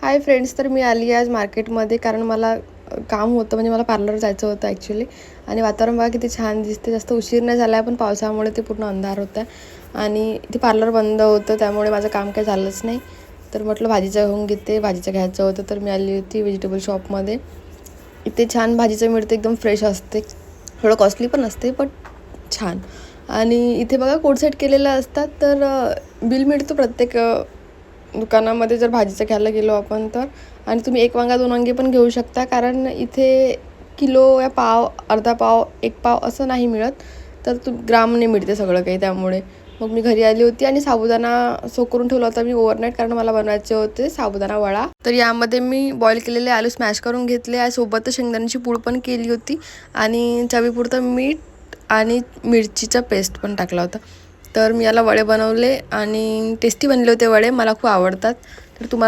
Hi friends, तर मी आली आज मार्केटमध्ये कारण मला काम होतं. म्हणजे मला पार्लर जायचं होतं ॲक्च्युली. आणि वातावरण बघा किती छान दिसते. जास्त उशीर नाही झाला आहे, पण पावसामुळे ते पूर्ण अंधार होता आणि ते पार्लर बंद होतं, त्यामुळे माझं काम काही झालंच नाही. तर म्हटलं भाजीचं घेऊन घेते, भाजीचं घ्यायचं होतं. तर मी आली होती व्हेजिटेबल शॉपमध्ये. इथे छान भाजीचं मिळते, एकदम फ्रेश असते, थोडं कॉस्टली पण असते पण छान. आणि इथे बघा कोड सेट केलेलं असतात, तर बिल मिळतो प्रत्येक दुकानामध्ये जर भाजीचं घ्यायला गेलो आपण तर. आणि तुम्ही एक वांगा 2 वांगे पण घेऊ शकता, कारण इथे किलो या पाव, अर्धा पाव, एक पाव असं नाही मिळत, तर ग्रामने मिळते सगळं काही. त्यामुळे मग मी घरी आली होती आणि साबुदाणा सोक करून ठेवला होता मी ओव्हरनाईट, कारण मला बनवायचे होते साबुदाणा वडा. तर यामध्ये मी बॉईल केलेले आलू स्मॅश करून घेतले आहे, सोबतच शेंगदाण्याची पूड पण केली होती आणि चवीपुरतं मीठ आणि मिरचीचा पेस्ट पण टाकला होता. तर मी याला वडे बनवले आणि टेस्टी बनले होते वडे, मला खूप आवडतात. तर तुम्हाला